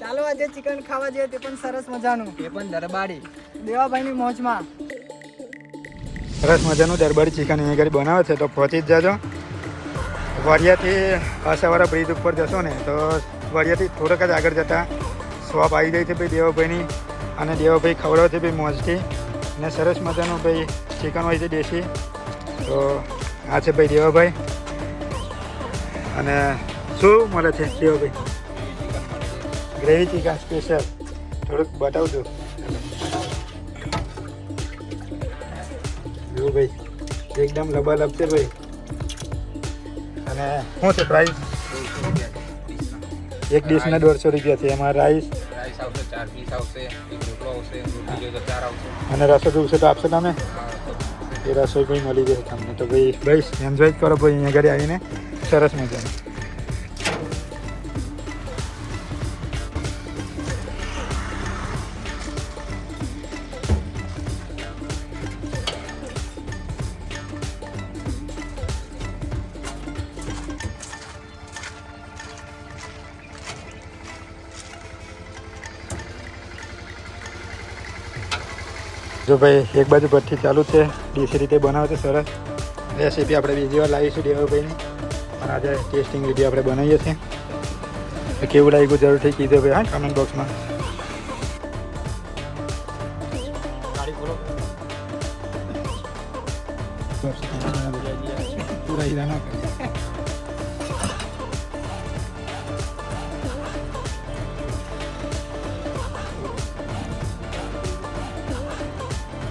ચાલો આજે ચિકન ખાવા જઈએ, તે પણ સરસ મજાનું, એ પણ દરબારી દેવાભાઈની મોજમાં. સરસ મજાનું દરબારી ચિકન અહીંયા ઘરે બનાવે છે, તો પહોંચી જ જાજો. વડિયાથી કાસાવાળા બ્રિજ ઉપર જશો ને તો વડિયાથી થોડોક જ આગળ જતાં શોપ આવી જાય છે ભાઈ દેવાભાઈની, અને દેવાભાઈ ખવડાવે છે ભાઈ મોજથી, અને સરસ મજાનું ભાઈ ચિકન હોય છે દેશી. તો આ છે ભાઈ દેવાભાઈ. અને શું મળે છે દેવાભાઈ? ગ્રેવી ચિકન સ્પેશિયલ, થોડુંક બતાવજો. જો ભાઈ એકદમ લબાલબ છે ભાઈ. અને શું છે પ્રાઇસ? એક ડીશના 150 રૂપિયા છે. એમાં રાઈસ આવશે, 4 પીસ આવશે, એક રોટલો આવશે, રોટલી જોઈએ તો 4 આવશે, અને રસો જોઈશે તો આપશો તમે? એ રસોઈ ભાઈ મળી જશે તમને. તો ભાઈ એન્જોય કરો ભાઈ અહીંયા ઘરે આવીને સરસ મજાનું. જો ભાઈ એક બાજુ ભઠ્ઠી ચાલુ છે, દેશી રીતે બનાવે છે સરસ. રેસીપી આપણે બીજી વાર લાવીશું દેવાભાઈની, પણ આજે ટેસ્ટિંગ વિડીયો આપણે બનાવીએ છીએ. કેવું લાગ્યું જરૂરથી કીધો ભાઈ, હા, કમેન્ટ બોક્સમાં. પૂરા હીરા ના કરે.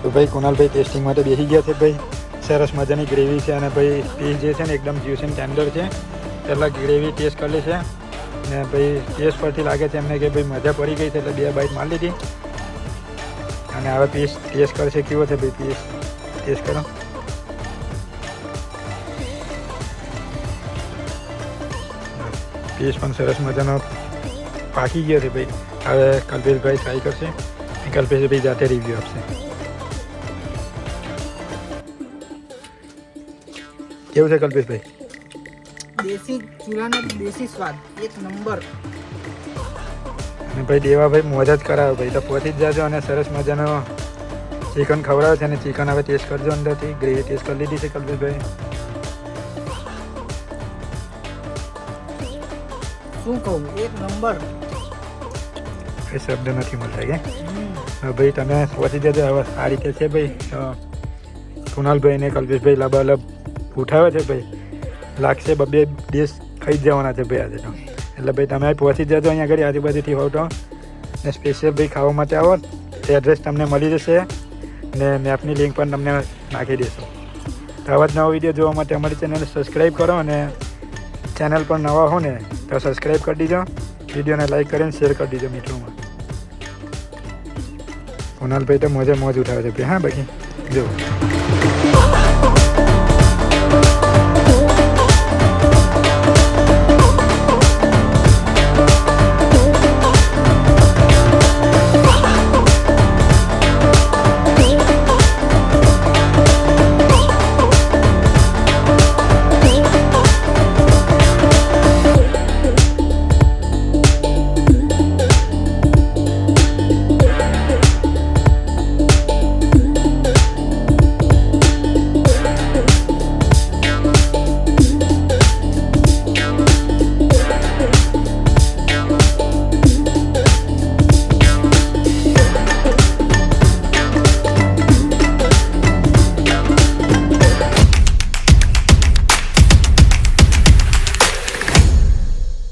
તો ભાઈ કુનાલભાઈ ટેસ્ટિંગ માટે બેસી ગયા છે ભાઈ. સરસ મજાની ગ્રેવી છે, અને ભાઈ પીસ જે છે ને એકદમ જ્યુસી ટેન્ડર છે. પહેલાં ગ્રેવી ટેસ્ટ કરી છે, ને ભાઈ ટેસ્ટ પરથી લાગે છે એમને કે ભાઈ મજા પડી ગઈ છે, એટલે 2 બાઈટ મારી લીધી. અને હવે પીસ ટેસ્ટ કરશે કેવો છે ભાઈ. પીસ ટેસ્ટ કરો. પીસ પણ સરસ મજાનો પાકી ગયો છે ભાઈ. હવે કલ્પેશભાઈ ટ્રાય કરશે, કલ્પેશભાઈ જાતે રિવ્યૂ આપશે. કેવું છે કલ્પેશભાઈ? દેશી ચૂલાનો દેશી સ્વાદ એક નંબર. અને ભાઈ દેવાભાઈ મોજ જ કરાવે ભાઈ. તો પહોંચી જ જાજો, અને સરસ મજાનો ચિકન ખવડાવે છે. અને ચિકન હવે ટેસ્ટ કરજો અંદરથી. ગ્રેવી ટેસ્ટ કરી લીધી છે કલ્પેશભાઈ. શું કહું, એક નંબર. એ શબ્દ નથી મળતા કે ભાઈ તમે પહોંચી જજો. હવે આ રીતે છે ભાઈ. કુનાલભાઈ ને કલ્પેશભાઈ લબાલબ ઉઠાવે છે ભાઈ. લાગશે 2 ડીશ ખાઈ જ જવાના છે ભાઈ આજે તો. એટલે ભાઈ તમે પહોંચી જજો અહીંયા આગળ આજુબાજુથી હોવ તો, ને સ્પેશિયલ ભાઈ ખાવા માટે આવો. એડ્રેસ તમને મળી જશે, ને મેપની લિંક પણ તમને નાખી દેશો. તો આવા જ નવો વિડીયો જોવા માટે અમારી ચેનલને સબસ્ક્રાઈબ કરો, અને ચેનલ પર નવા હો ને તો સબસ્ક્રાઈબ કરી દીજો. વિડીયોને લાઈક કરીને શેર કરી દીજો મિત્રોમાં. કુનાલભાઈ તો મોજે મોજ ઉઠાવે છે ભાઈ. હા બાકી જો